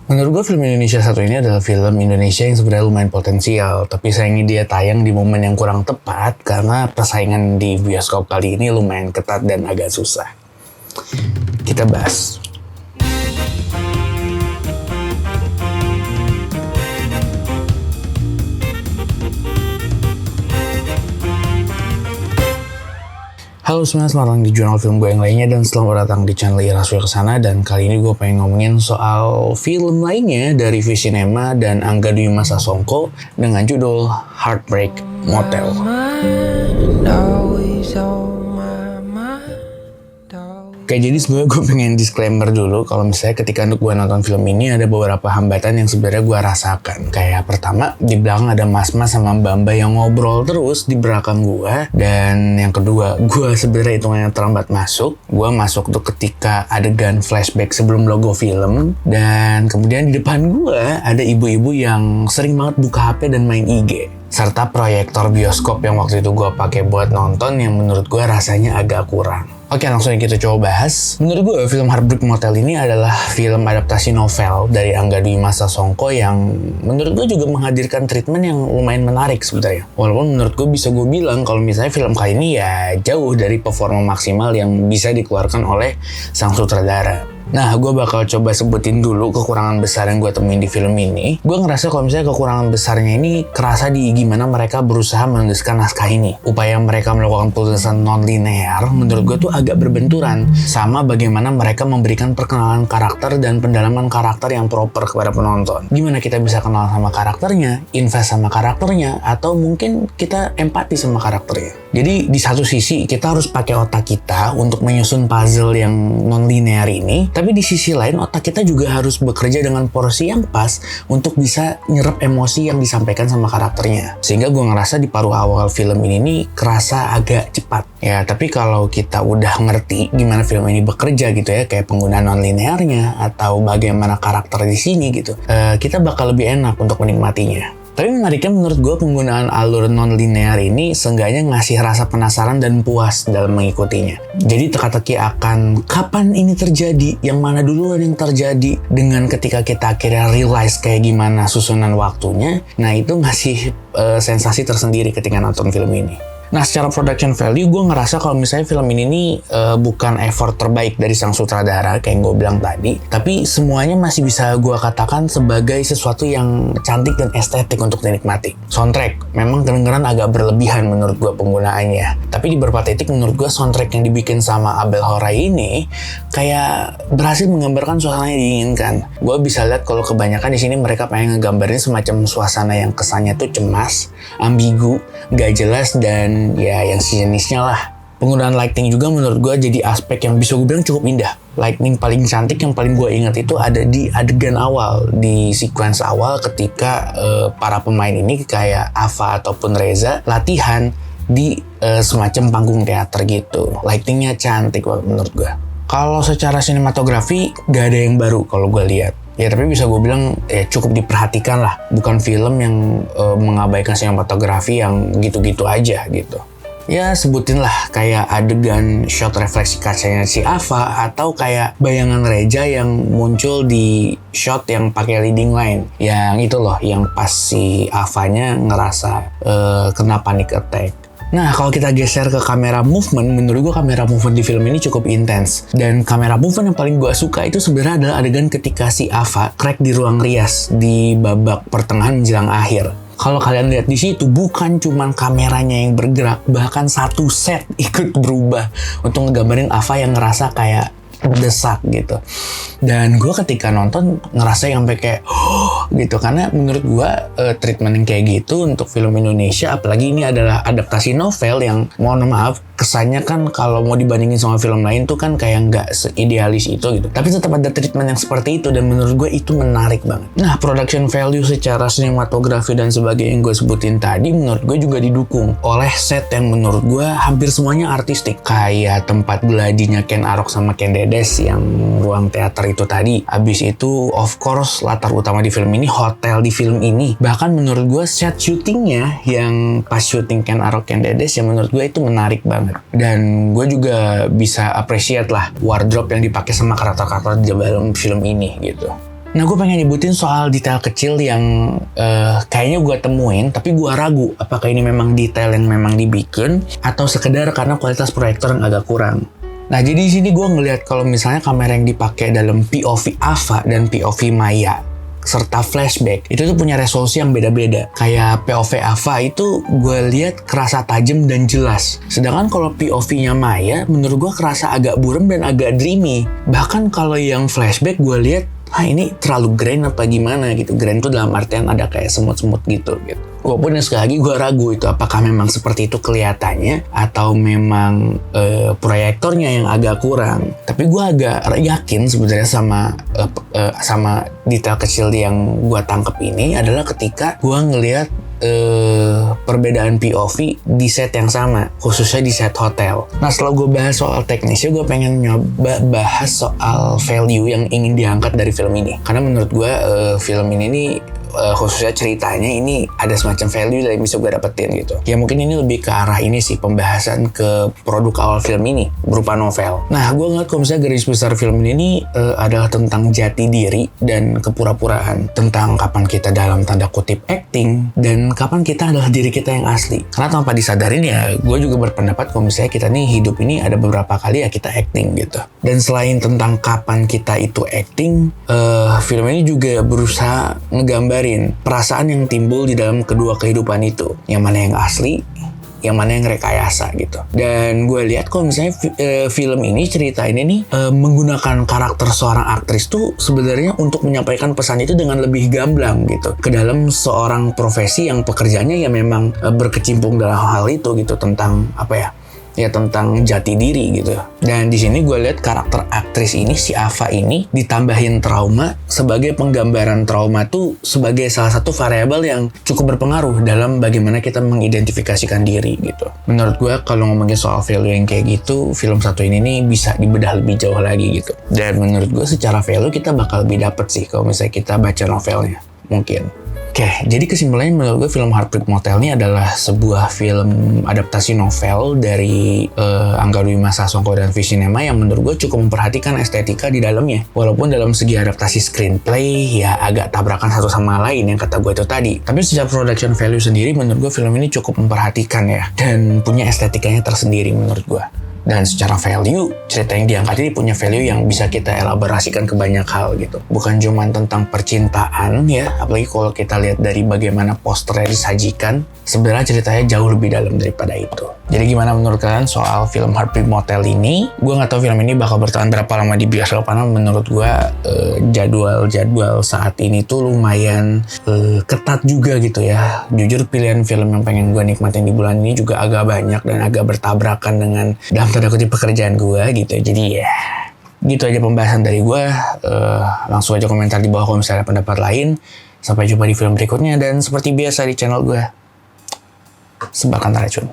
Menurut gue film Indonesia satu ini adalah film Indonesia yang sebenarnya lumayan potensial, tapi sayangnya dia tayang di momen yang kurang tepat karena persaingan di bioskop kali ini lumayan ketat dan agak susah. Kita bahas. Halo semuanya, selamat datang di jurnal film gue yang lainnya dan selamat datang di channel Iraswi Kesana. Dan kali ini gue pengen ngomongin soal film lainnya dari Visinema dan Angga Dwi Masa Songko dengan judul Heartbreak Motel. Oke, jadi sebenarnya gue pengen disclaimer dulu kalau misalnya ketika gue nonton film ini ada beberapa hambatan yang sebenarnya gue rasakan. Kayak pertama, di belakang ada mas-mas sama mbak-mbak yang ngobrol terus di belakang gue. Dan yang kedua, gue sebenarnya hitungannya terlambat masuk. Gue masuk tuh ketika adegan flashback sebelum logo film. Dan kemudian di depan gue ada ibu-ibu yang sering banget buka HP dan main IG. Serta proyektor bioskop yang waktu itu gue pakai buat nonton yang menurut gue rasanya agak kurang. Oke, langsung kita coba bahas. Menurut gue, film Heartbreak Motel ini adalah film adaptasi novel dari Angga Dwi Masa Songko yang menurut gue juga menghadirkan treatment yang lumayan menarik sebenarnya. Walaupun menurut gue bisa gue bilang kalau misalnya film kali ini ya jauh dari performa maksimal yang bisa dikeluarkan oleh sang sutradara. Nah, gue bakal coba sebutin dulu kekurangan besar yang gue temuin di film ini. Gue ngerasa kalau misalnya kekurangan besarnya ini kerasa di gimana mereka berusaha menuliskan naskah ini. Upaya mereka melakukan penulisan non-linear menurut gue tuh agak berbenturan sama bagaimana mereka memberikan perkenalan karakter dan pendalaman karakter yang proper kepada penonton. Gimana kita bisa kenal sama karakternya, invest sama karakternya, atau mungkin kita empati sama karakternya. Jadi di satu sisi kita harus pakai otak kita untuk menyusun puzzle yang non-linear ini, tapi di sisi lain otak kita juga harus bekerja dengan porsi yang pas untuk bisa nyerap emosi yang disampaikan sama karakternya. Sehingga gue ngerasa di paruh awal film ini nih kerasa agak cepat. Ya, tapi kalau kita udah ngerti gimana film ini bekerja gitu ya, kayak penggunaan non-linearnya atau bagaimana karakter di sini gitu, kita bakal lebih enak untuk menikmatinya. Tapi menariknya menurut gue penggunaan alur non-linear ini seenggaknya ngasih rasa penasaran dan puas dalam mengikutinya. Jadi teka-teki akan kapan ini terjadi, yang mana duluan yang terjadi, dengan ketika kita akhirnya realize kayak gimana susunan waktunya, nah itu ngasih sensasi tersendiri ketika nonton film ini. Nah, secara production value, gue ngerasa kalau misalnya film ini nih bukan effort terbaik dari sang sutradara, kayak yang gue bilang tadi. Tapi semuanya masih bisa gue katakan sebagai sesuatu yang cantik dan estetik untuk dinikmati. Soundtrack, memang kedengeran agak berlebihan menurut gue penggunaannya. Tapi di beberapa titik menurut gue soundtrack yang dibikin sama Abel Horai ini kayak berhasil menggambarkan suasana yang diinginkan. Gue bisa lihat kalau kebanyakan di sini mereka pengen ngegambarin semacam suasana yang kesannya tuh cemas, ambigu, gak jelas, dan ya yang sejenisnya lah. Penggunaan lighting juga menurut gue jadi aspek yang bisa gue bilang cukup indah. Lighting paling cantik yang paling gue ingat itu ada di adegan awal, di sequence awal ketika para pemain ini kayak Ava ataupun Reza latihan di semacam panggung teater gitu. Lightingnya cantik banget menurut gue. Kalau secara sinematografi gak ada yang baru kalau gue lihat. Ya tapi bisa gue bilang ya cukup diperhatikan lah. Bukan film yang mengabaikan sinematografi yang gitu-gitu aja gitu. Ya sebutin lah kayak adegan shot refleksi kacanya si Ava atau kayak bayangan Reja yang muncul di shot yang pakai leading line. Yang itu loh yang pas si Avanya ngerasa kena panic attack. Nah, kalau kita geser ke kamera movement, menurut gue kamera movement di film ini cukup intens. Dan kamera movement yang paling gue suka itu sebenarnya adalah adegan ketika si Ava crack di ruang rias di babak pertengahan menjelang akhir. Kalau kalian lihat di situ, bukan cuman kameranya yang bergerak, bahkan satu set ikut berubah untuk ngegambarin Ava yang ngerasa kayak desak gitu. Dan gue ketika nonton ngerasa yang sampai kayak gitu, karena menurut gue treatment yang kayak gitu untuk film Indonesia, apalagi ini adalah adaptasi novel yang mohon maaf kesannya kan kalau mau dibandingin sama film lain tuh kan kayak nggak seidealis itu gitu. Tapi tetap ada treatment yang seperti itu dan menurut gue itu menarik banget. Nah, production value secara sinematografi dan sebagainya yang gue sebutin tadi menurut gue juga didukung oleh set yang menurut gue hampir semuanya artistik. Kayak tempat geladinya Ken Arok sama Ken Dedes yang ruang teater itu tadi. Abis itu of course latar utama di film ini hotel di film ini. Bahkan menurut gue set syutingnya yang pas syuting Ken Arok Ken Dedes yang menurut gue itu menarik banget. Dan gue juga bisa appreciate lah wardrobe yang dipakai sama karakter-karakter di dalam film ini gitu. Nah, gue pengen nyebutin soal detail kecil yang kayaknya gue temuin, tapi gue ragu apakah ini memang detail yang memang dibikin atau sekedar karena kualitas proyektor yang agak kurang. Nah, jadi di sini gue ngelihat kalau misalnya kamera yang dipakai dalam POV Ava dan POV Maya serta flashback itu tuh punya resolusi yang beda-beda. Kayak POV Ava itu gue lihat kerasa tajam dan jelas. Sedangkan kalau POV-nya Maya menurut gue kerasa agak buram dan agak dreamy. Bahkan kalau yang flashback gue lihat ini terlalu grand apa gimana gitu. Grand tuh dalam artian ada kayak semut-semut gitu. Walaupun sekali lagi gue ragu itu apakah memang seperti itu kelihatannya atau memang proyektornya yang agak kurang. Tapi gue agak yakin sebenarnya sama detail kecil yang gue tangkep ini adalah ketika gue ngelihat perbedaan POV di set yang sama, khususnya di set hotel. Nah, setelah gue bahas soal teknisnya, gue pengen nyoba bahas soal value yang ingin diangkat dari film ini. Karena menurut gue film ini nih khususnya ceritanya ini ada semacam value yang bisa gue dapetin gitu. Ya mungkin ini lebih ke arah ini sih, pembahasan ke produk awal film ini berupa novel. Nah, gue ngeliat kalau misalnya garis besar film ini adalah tentang jati diri dan kepura-puraan, tentang kapan kita dalam tanda kutip acting dan kapan kita adalah diri kita yang asli. Karena tanpa disadarin ya, gue juga berpendapat kalau misalnya kita nih hidup ini ada beberapa kali ya kita acting gitu. Dan selain tentang kapan kita itu acting, film ini juga berusaha ngegambar perasaan yang timbul di dalam kedua kehidupan itu. Yang mana yang asli, yang mana yang rekayasa gitu. Dan gue lihat kalau misalnya film ini, cerita ini nih menggunakan karakter seorang aktris tuh sebenarnya untuk menyampaikan pesan itu dengan lebih gamblang gitu. Ke dalam seorang profesi yang pekerjaannya ya memang berkecimpung dalam hal itu gitu. Tentang tentang jati diri gitu. Dan di sini gue lihat karakter aktris ini, si Ava ini ditambahin trauma sebagai penggambaran trauma tuh sebagai salah satu variabel yang cukup berpengaruh dalam bagaimana kita mengidentifikasikan diri gitu. Menurut gue kalau ngomongin soal value yang kayak gitu, film satu ini nih bisa dibedah lebih jauh lagi gitu. Dan menurut gue secara value kita bakal lebih dapet sih kalau misalnya kita baca novelnya. Mungkin. Oke, jadi kesimpulannya menurut gue film Heartbreak Motel ini adalah sebuah film adaptasi novel dari Angga Dwi Mas Sasongko dan Visinema yang menurut gue cukup memperhatikan estetika di dalamnya. Walaupun dalam segi adaptasi screenplay ya agak tabrakan satu sama lain yang kata gue itu tadi. Tapi secara production value sendiri menurut gue film ini cukup memperhatikan ya. Dan punya estetikanya tersendiri menurut gue. Dan secara value, cerita yang diangkat ini punya value yang bisa kita elaborasikan ke banyak hal gitu. Bukan cuma tentang percintaan ya, apalagi kalau kita lihat dari bagaimana posternya disajikan, sebenarnya ceritanya jauh lebih dalam daripada itu. Jadi gimana menurut kalian soal film Heartbreak Motel ini? Gue gak tahu film ini bakal bertahan berapa lama di bioskop, karena menurut gue jadwal saat ini tuh lumayan ketat juga gitu ya. Jujur pilihan film yang pengen gue nikmatin di bulan ini juga agak banyak dan agak bertabrakan dengan dalam tanda kutip pekerjaan gue gitu. Jadi ya gitu aja pembahasan dari gue. Langsung aja komentar di bawah kalau misalnya ada pendapat lain. Sampai jumpa di film berikutnya, dan seperti biasa di channel gue, sebarkan racun.